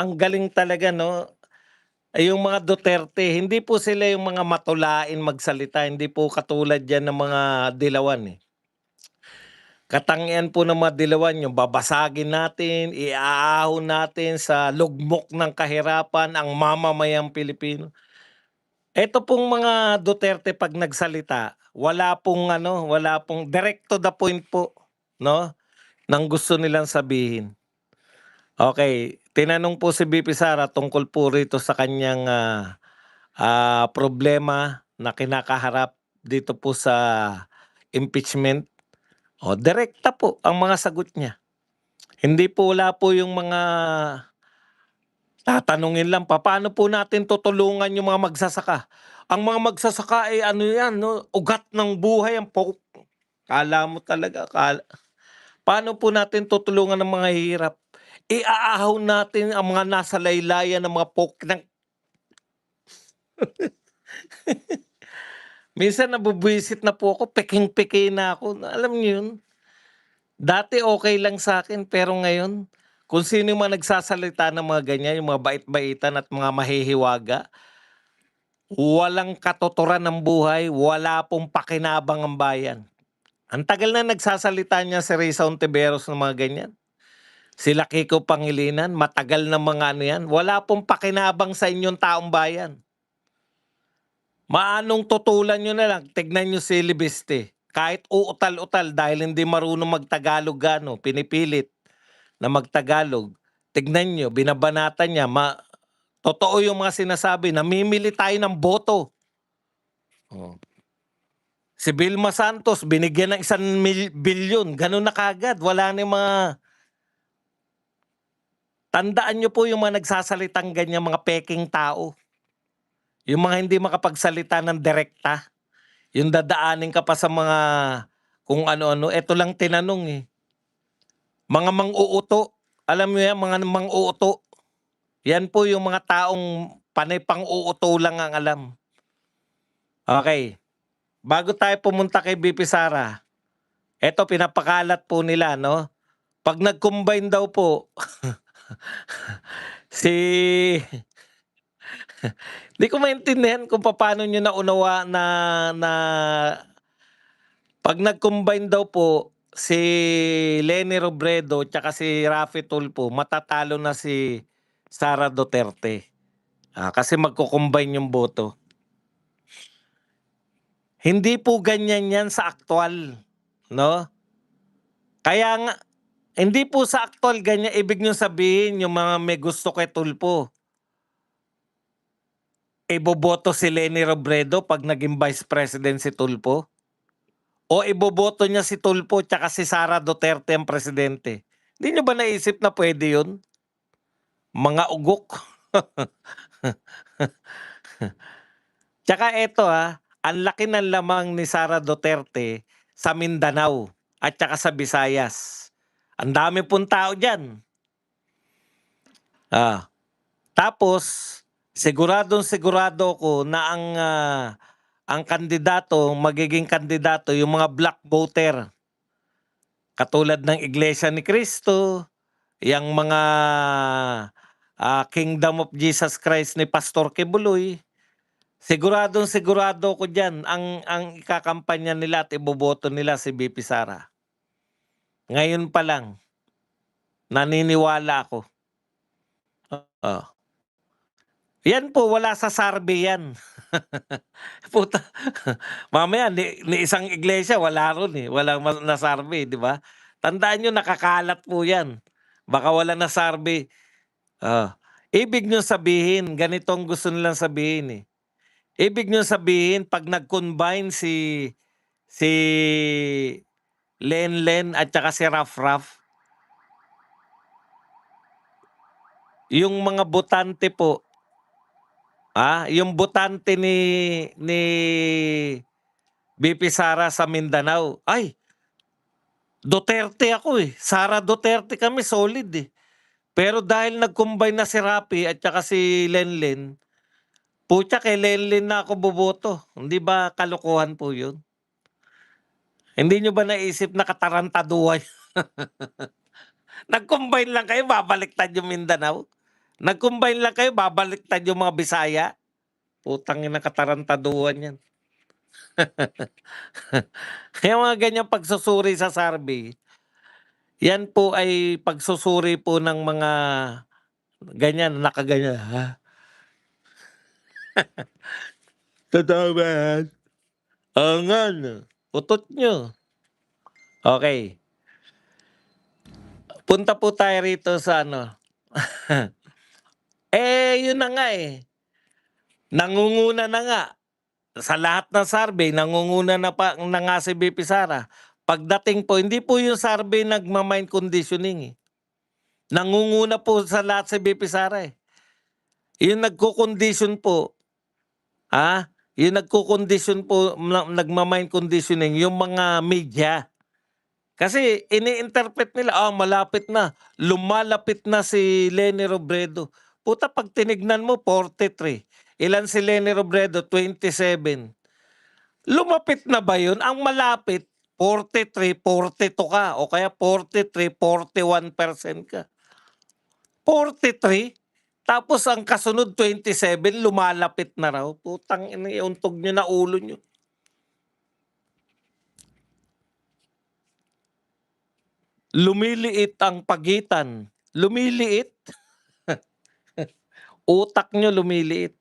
ang galing talaga 'no, ay yung mga Duterte hindi po sila yung mga matulain magsalita, hindi po katulad yan ng mga dilawan, eh. Katangian po ng mga dilawan yung babasagin natin, iaahon natin sa lugmok ng kahirapan ang mamamayang Pilipino. Eto pong mga Duterte 'pag nagsalita, wala pong ano, wala pong direct to the point po 'no, ng gusto nilang sabihin. Okey, tinanong po si VP Sara tungkol po rito sa kaniyang, problema na kinakaharap dito po sa impeachment. O direkta po ang mga sagot niya. Hindi po wala po yung mga tatanungin lang, "Papaano po natin tutulungan yung mga magsasaka?" Ang mga magsasaka, ay ano 'yan 'no, ugat ng buhay ang akala mo talaga paano po natin tutulungan ang mga mahihirap? Iaahon natin ang mga nasa laylayan ng mga ng minsan nabubwisit na po ako, peking-peke na ako, alam niyo 'yun? Dati okey lang sa'kin pero ngayon, kung sino yung mga nagsasalita ng mga ganyan, yung mga bait-baitan at mga mahihiwaga, walang katuturan ng buhay, wala pong pakinabang ang bayan. Ang tagal na nagsasalita niyan si Risa Hontiveros ng mga ganyan, sila Kiko Pangilinan, matagal na mga ano yan, wala pong pakinabang sa inyong taong bayan. Maanong tutulan niyo na lang, tignan niyo si Libiste, kahit uutal-utal dahil hindi marunong mag-Tagalog gaano, pinipilit na mag-Tagalog, tignan niyo binabanatan niya totoo yung mga sinasabi, namimili tayo ng boto. Oh. Si Vilma Santos binigyan ng 1 bilyon, gano'n na kaagad, wala na yung mga tandaan niyo po yung mga nagsasalitang ganyan, mga pekeng tao. Yung mga hindi makapagsalita ng direkta, yung dadaanin ka pa sa mga kung ano-ano, eto lang tinanong, eh. Mga mang-uuto, alam mo yan, mga mang-uuto. Yan po yung mga taong panay pang-uuto lang ang alam. Okey, bago tayo pumunta kay VP Sara, eto pinapakalat po nila 'no, 'pag nag-combine daw po si di ko maintindihan kung papaano niyo naunawa na na 'pag nag-combine daw po si Leni Robredo tsaka si Raffy Tulfo matatalo na si Sara Duterte. Kasi magko-combine yung boto. Hindi po ganyan yan sa aktuwal, 'no? Kaya nga hindi po sa aktuwal ganyan ibig niyong sabihin yung mga may gusto kay Tulfo, iboboto si Leni Robredo 'pag naging Vice President si Tulfo? O iboboto niya si Tulfo tsaka si Sara Duterte ang presidente? Hindi niyo ba naisip na puwede yun? Mga ugok. Tsaka eto, ang laki ng lamang ni Sara Duterte sa Mindanao at tsaka sa Visayas. Ang dami pong tao diyan. Ah, tapos siguradong-sigurado ko na ang kandidato, magiging kandidato yung mga black voter. Katulad ng Iglesia ni Cristo, yang mga, Kingdom of Jesus Christ ni Pastor Kibuloy. Siguradong-sigurado ko diyan ang ikakampanya nila at iboboto nila si VP Sara. Ngayon pa lang, naniniwala ako. Oo. Yan po wala sa survey yan. Puta, mamaya ni isang iglesia wala ron, eh, walang na-survey, 'di ba? Tandaan niyo nakakalat po yan. Baka wala na-survey. Ibig niyong sabihin ganito ang gusto nilang sabihin, eh. Ibig niyong sabihin 'pag nag-combine si Lenlen at saka si Rafraf, yung mga botante po, yung botante ni VP Sara sa Mindanao, "Ay, Duterte ako, eh, Sara Duterte kami solid, eh." Pero dahil nag-combine na si Raffy at saka si Lenlen, putya kay Lenlen na ako boboto, hindi ba kalokohan po yun? Hindi niyo ba naisip na katarantaduhan nag-combine lang kayo babaliktad yung Mindanao? Nag-combine lang kayo babaliktad yung mga Bisaya? Putang ina katarantaduhan yan. Yung mga ganyang pagsusuri sa survey, yan po ay pagsusuri po ng mga ganyan, nakaganyan, ha? Totoo ba yan? Oo nga 'no, utot niyo. Okey, punta po tayo rito sa ano, yun na nga, nangunguna na nga. Sa lahat ng survey nangunguna na nga si VP Sara. Pagdating po hindi po yung survey nagma-mind conditioning, Nangunguna po sa lahat si VP Sara, Yung nagko-condition po, yung nagko-condition po nagma-mind conditioning yung mga media. Kasi ini-interpret nila, malapit na, lumalapit na si Leni Robredo. Puta 'pag tinignan mo 43, ilan si Leni Robredo, 27. Lumapit na ba yun? Ang malapit 43, 42 ka o kaya 43, 41% ka. 43 tapos ang kasunod 27 lumalapit na raw. Putang ina, iuntog niyo na ulo niyo. Lumiliit ang pagitan. Lumiliit? Utak niyo lumiliit.